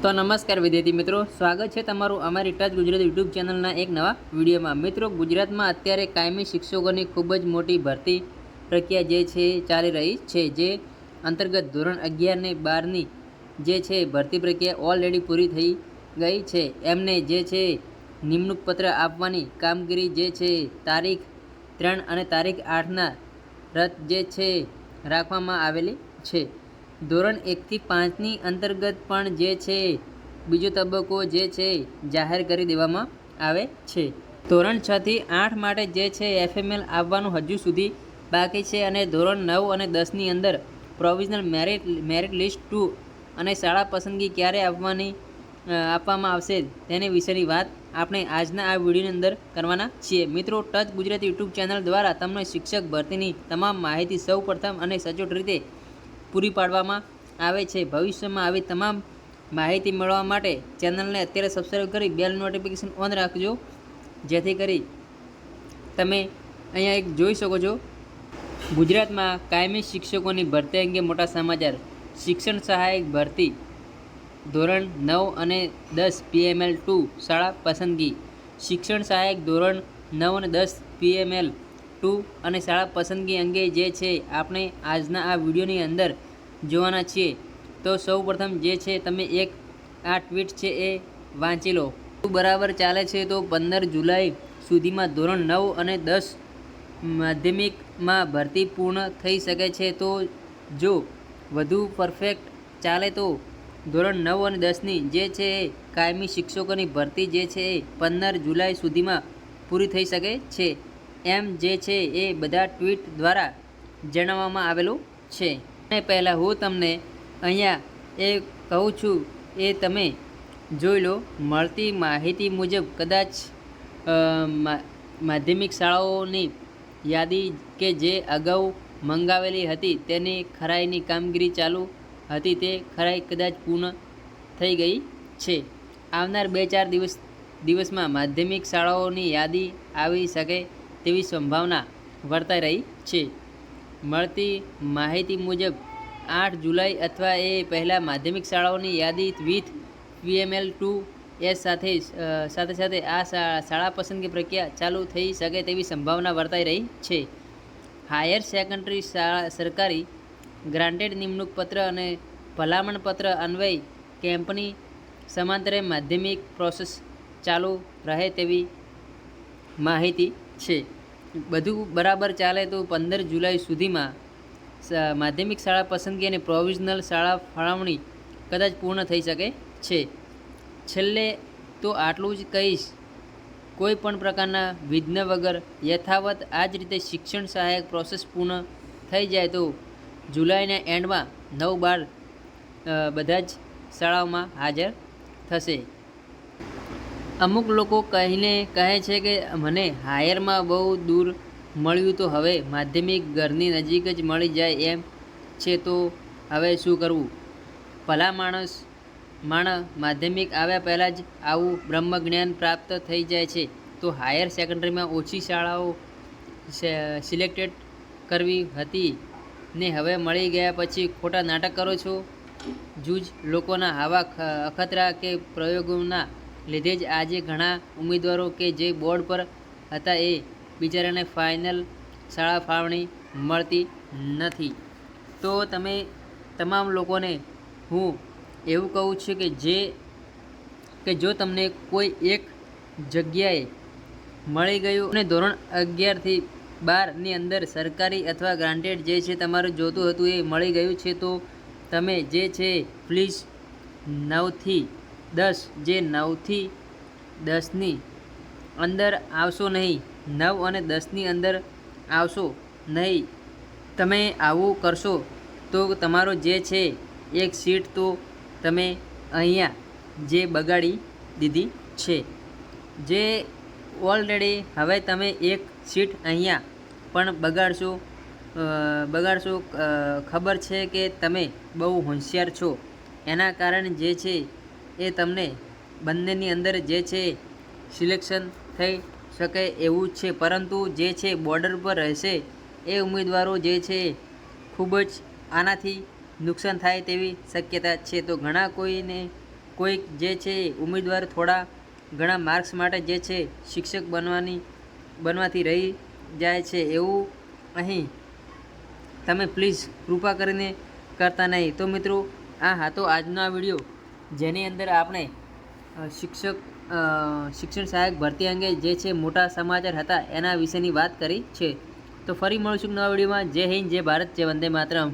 તો નમસ્કાર વિદ્યાર્થી મિત્રો, સ્વાગત છે તમારું અમારી ટચ ગુજરાત યુટ્યુબ ચેનલના એક નવા વિડીયોમાં। મિત્રો, ગુજરાતમાં અત્યારે કાયમી શિક્ષકોની ખૂબ જ મોટી ભરતી પ્રક્રિયા જે છે ચાલી રહી છે, જે અંતર્ગત ધોરણ 11 ને 12ની જે છે ભરતી પ્રક્રિયા ઓલરેડી પૂરી થઈ ગઈ છે। એમને જે છે નિમણૂક પત્ર આપવાની કામગીરી જે છે તારીખ 3 અને તારીખ 8ના રદ જે છે રાખવામાં આવેલી છે। ધોરણ 1 થી 5ની અંતર્ગત પણ જે છે બીજો તબક્કો જે છે જાહેર કરી દેવામાં આવે છે। ધોરણ 6 થી 8 માટે જે છે FML આવવાનું હજુ સુધી બાકી છે અને ધોરણ 9 અને 10ની અંદર પ્રોવિઝનલ મેરિટ લિસ્ટ 2 અને શાળા પસંદગી ક્યારે આપવામાં આવશે તેની વિશેની વાત આપણે આજના આ વિડીયોની અંદર કરવાના છીએ। મિત્રો, ટચ ગુજરાતી યુટ્યુબ ચેનલ દ્વારા તમને શિક્ષક ભરતીની તમામ માહિતી સૌ પ્રથમ અને સચોટ રીતે પૂરી પાડવામાં આવે છે। ભવિષ્યમાં આવી તમામ માહિતી મેળવવા માટે ચેનલને અત્યારે સબસ્ક્રાઈબ કરી બેલ નોટિફિકેશન ઓન રાખજો, જેથી કરી તમે અહીંયા એક જોઈ શકો છો, ગુજરાતમાં કાયમી શિક્ષકોની ભરતી અંગે મોટા સમાચાર। શિક્ષણ સહાયક ભરતી ધોરણ 9 અને 10 PML 2 શાળા પસંદગી। શિક્ષણ સહાયક ધોરણ 9 અને 10 PML 2 અને શાળા પસંદગી અંગે જે છે આપણે આજના આ વિડીયોની અંદર જોવાના છીએ। તો સૌ પ્રથમ જે છે તમે એક આ ટ્વીટ છે એ વાંચી લો। બરાબર ચાલે છે તો 15 જુલાઈ સુધીમાં ધોરણ 9 અને 10 માધ્યમિકમાં ભરતી પૂર્ણ થઈ શકે છે। તો જો વધુ પરફેક્ટ ચાલે તો ધોરણ 9 અને 10ની જે છે કાયમી શિક્ષકોની ભરતી જે છે 15 જુલાઈ સુધીમાં પૂરી થઈ શકે છે, એમ જે છે એ બધા ટ્વીટ દ્વારા જણાવવામાં આવેલું છે। અને પહેલાં હું તમને અહીંયા એ કહું છું એ તમે જોઈ લો। મળતી માહિતી મુજબ કદાચ માધ્યમિક શાળાઓની યાદી કે જે અગાઉ મંગાવેલી હતી તેની ખરાઈની કામગીરી ચાલુ હતી, તે ખરાઈ કદાચ પૂર્ણ થઈ ગઈ છે। આવનાર 2-4 દિવસમાં માધ્યમિક શાળાઓની યાદી આવી શકે તેવી સંભાવના વર્તાઈ રહી છે। મળતી માહિતી મુજબ 8 જુલાઈ અથવા એ પહેલાં માધ્યમિક શાળાઓની યાદી વિથ PML 2 સાથે આ શાળા પસંદગી પ્રક્રિયા ચાલુ થઈ શકે તેવી સંભાવના વર્તાઈ રહી છે। હાયર સેકન્ડરી સરકારી ગ્રાન્ટેડ નિમણૂક પત્ર અને ભલામણ પત્ર અન્વયે કેમ્પની સમાંતરે માધ્યમિક પ્રોસેસ ચાલુ રહે તેવી માહિતી છે। બધું બરાબર ચાલે તો 15 જુલાઈ સુધીમાં માધ્યમિક શાળા પસંદગી અને પ્રોવિઝનલ શાળા ફાળવણી કદાચ પૂર્ણ થઈ શકે છે। છેલ્લે તો આટલું જ કહીશ, કોઈ પણ પ્રકારના વિઘ્ન વગર યથાવત આ જ રીતે શિક્ષણ સહાયક પ્રોસેસ પૂર્ણ થઈ જાય તો જુલાઈના એન્ડમાં 9-12 બધા જ શાળાઓમાં હાજર થશે। અમુક લોકો કહે છે કે મને હાયરમાં બહુ દૂર મળ્યું તો હવે માધ્યમિક ઘરની નજીક જ મળી જાય એમ છે, તો હવે શું કરવું? ભલા માણસ માધ્યમિક આવ્યા પહેલાં જ આવું બ્રહ્મજ્ઞાન પ્રાપ્ત થઈ જાય છે તો હાયર સેકન્ડરીમાં ઓછી શાળાઓ સિલેક્ટેડ કરવી હતી ને હવે મળી ગયા પછી ખોટા નાટક કરો છો। જૂજ લોકોના આવા અખતરા કે પ્રયોગોના લીધે જ આજે ઘણા ઉમેદવારો કે જે બોર્ડ પર હતા એ બિચારાને ફાઇનલ શાળા ફાળવણી મળતી નથી। તો તમે તમામ લોકોને હું એવું કહું છું કે જો તમને કોઈ એક જગ્યાએ મળી ગયું અને ધોરણ 11 થી 12ની અંદર સરકારી અથવા ગ્રાન્ટેડ જે છે તમારું જોતું હતું એ મળી ગયું છે, તો તમે જે છે પ્લીઝ 9 થી 10 જે 9 થી 10ની અંદર આવશો નહીં, 9 અને 10ની અંદર આવશો નહીં। તમે આવું કરશો તો તમારો જે છે એક સીટ તો તમે અહીંયા જે બગાડી દીધી છે, જે ઓલરેડી હવે તમે એક સીટ અહીંયા પણ બગાડશો। ખબર છે કે તમે બહુ હોશિયાર છો, એના કારણે જે છે એ તમને બંનેની અંદર જે છે સિલેક્શન થઈ શકે એવું છે, પરંતુ જે છે બોર્ડર પર રહેશે એ ઉમેદવારો જે છે ખૂબ જ આનાથી નુકસાન થાય તેવી શક્યતા છે। તો ઘણા કોઈક જે છે ઉમેદવાર થોડા ઘણા માર્ક્સ માટે જે છે શિક્ષક બનવાથી રહી જાય છે, એવું અહીં તમે પ્લીઝ કૃપા કરીને કરતા નહીં. તો મિત્રો આ હતો આજનો આ વિડીયો, જેની અંદર આપણે શિક્ષણ સહાયક ભરતી અંગે જે છે મોટા સમાચાર હતા એના વિશેની વાત કરી છે. તો ફરી મળીશું નવા વિડીયોમાં. જય હિન્દ, જય ભારત, જય વંદે માતરમ.